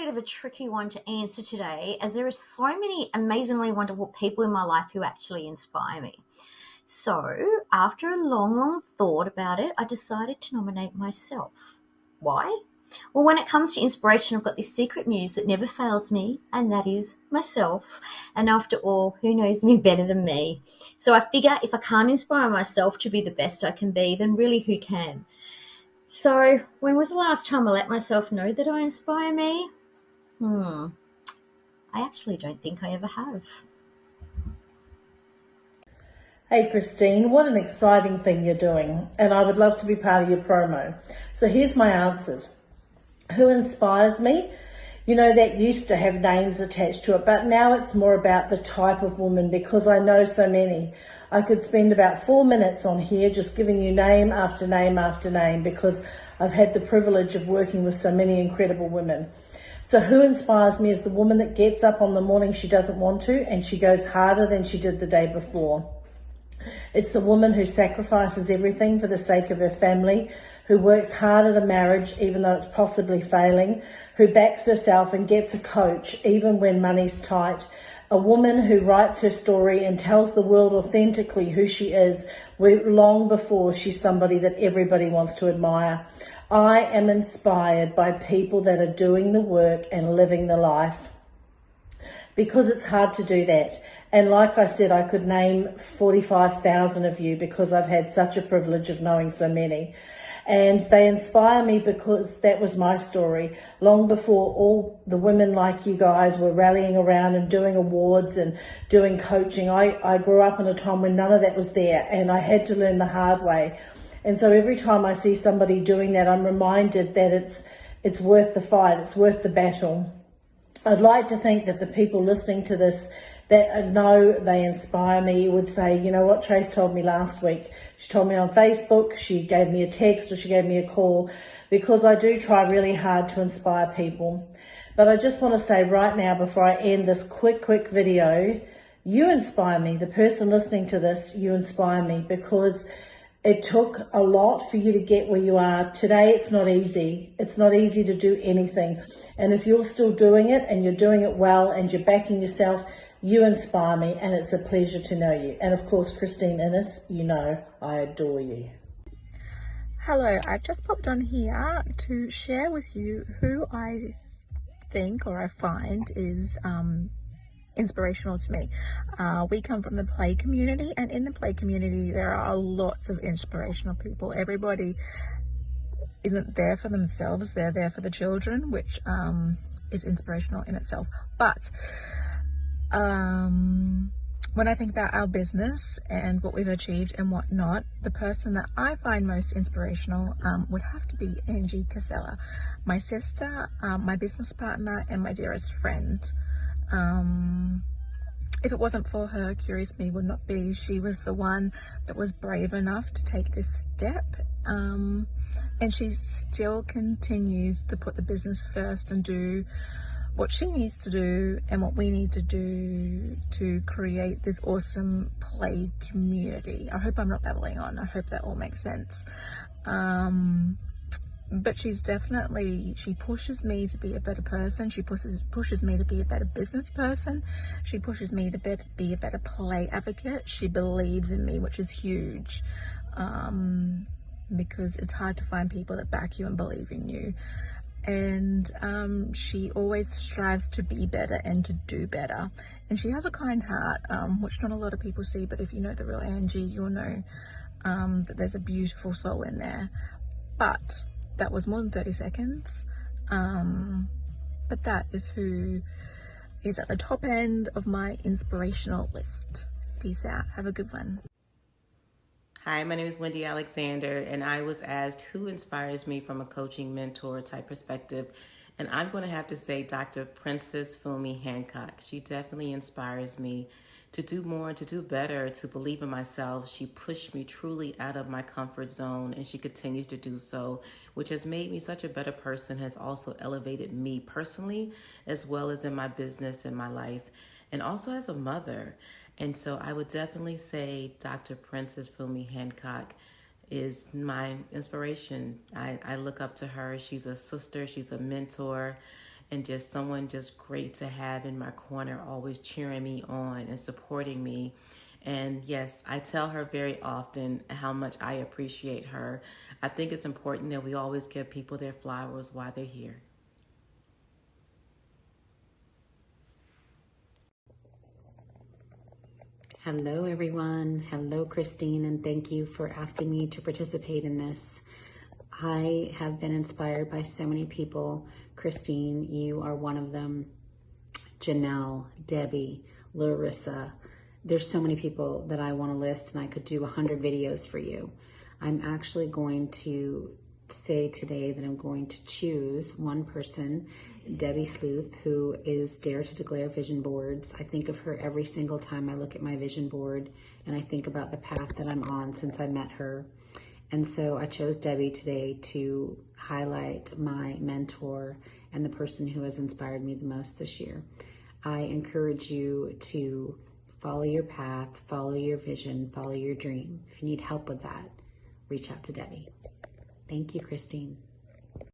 bit of a tricky one to answer today, as there are so many amazingly wonderful people in my life who actually inspire me. So, after a long, long thought about it, I decided to nominate myself. Why? Well, when it comes to inspiration, I've got this secret muse that never fails me, and that is myself. And after all, who knows me better than me? So I figure if I can't inspire myself to be the best I can be, then really who can? So, when was the last time I let myself know that I inspire me? I actually don't think I ever have. Hey Christine, what an exciting thing you're doing, and I would love to be part of your promo. So here's my answers. Who inspires me? You know, that used to have names attached to it, but now it's more about the type of woman because I know so many. I could spend about 4 minutes on here just giving you name after name after name because I've had the privilege of working with so many incredible women. So who inspires me is the woman that gets up on the morning she doesn't want to and she goes harder than she did the day before. It's the woman who sacrifices everything for the sake of her family, who works hard at a marriage even though it's possibly failing, who backs herself and gets a coach even when money's tight, a woman who writes her story and tells the world authentically who she is long before she's somebody that everybody wants to admire. I am inspired by people that are doing the work and living the life because it's hard to do that. And like I said, I could name 45,000 of you because I've had such a privilege of knowing so many. And they inspire me because that was my story. Long before all the women like you guys were rallying around and doing awards and doing coaching, I grew up in a time when none of that was there and I had to learn the hard way. And so every time I see somebody doing that, I'm reminded that it's worth the fight, it's worth the battle. I'd like to think that the people listening to this that know they inspire me would say, you know what Trace told me last week. She told me on Facebook, she gave me a text or she gave me a call, because I do try really hard to inspire people. But I just want to say right now before I end this quick video, you inspire me. The person listening to this, you inspire me because it took a lot for you to get where you are. Today, it's not easy. It's not easy to do anything. And if you're still doing it and you're doing it well and you're backing yourself, you inspire me and it's a pleasure to know you. And of course, Christine Innes, you know I adore you. Hello, I've just popped on here to share with you who I think or I find is inspirational to me. We come from the play community, and in the play community there are lots of inspirational people. Everybody isn't there for themselves, they're there for the children, which is inspirational in itself. But when I think about our business and what we've achieved and whatnot, the person that I find most inspirational would have to be Angie Casella, my sister, my business partner, and my dearest friend. If it wasn't for her, Curious Me would not be. She was the one that was brave enough to take this step, and she still continues to put the business first and do what she needs to do and what we need to do to create this awesome play community. I hope I'm not babbling on. I hope that all makes sense. But she's definitely, she pushes me to be a better person. She pushes me to be a better business person. She pushes me to be a better play advocate. She believes in me, which is huge, because it's hard to find people that back you and believe in you. And she always strives to be better and to do better. And she has a kind heart, which not a lot of people see, but if you know the real Angie, you'll know that there's a beautiful soul in there. But that was more than 30 seconds. But that is who is at the top end of my inspirational list. Peace out. Have a good one. Hi, my name is Wendy Alexander, and I was asked who inspires me from a coaching mentor type perspective. And I'm going to have to say Dr. Princess Fumi Hancock. She definitely inspires me to do more, to do better, to believe in myself. She pushed me truly out of my comfort zone, and she continues to do so, which has made me such a better person, has also elevated me personally, as well as in my business and my life, and also as a mother. And so I would definitely say Dr. Princess Fumi Hancock is my inspiration. I look up to her. She's a sister, she's a mentor, and just someone just great to have in my corner, always cheering me on and supporting me. And yes, I tell her very often how much I appreciate her. I think it's important that we always give people their flowers while they're here. Hello, everyone. Hello, Christine, and thank you for asking me to participate in this. I have been inspired by so many people. Christine, you are one of them. Janelle, Debbie, Larissa. There's so many people that I want to list, and I could do 100 videos for you. I'm actually going to say today that I'm going to choose one person, Debbie Sleuth, who is Dare to Declare Vision Boards. I think of her every single time I look at my vision board, and I think about the path that I'm on since I met her. And so I chose Debbie today to highlight my mentor and the person who has inspired me the most this year. I encourage you to follow your path, follow your vision, follow your dream. If you need help with that, reach out to Debbie. Thank you, Christine.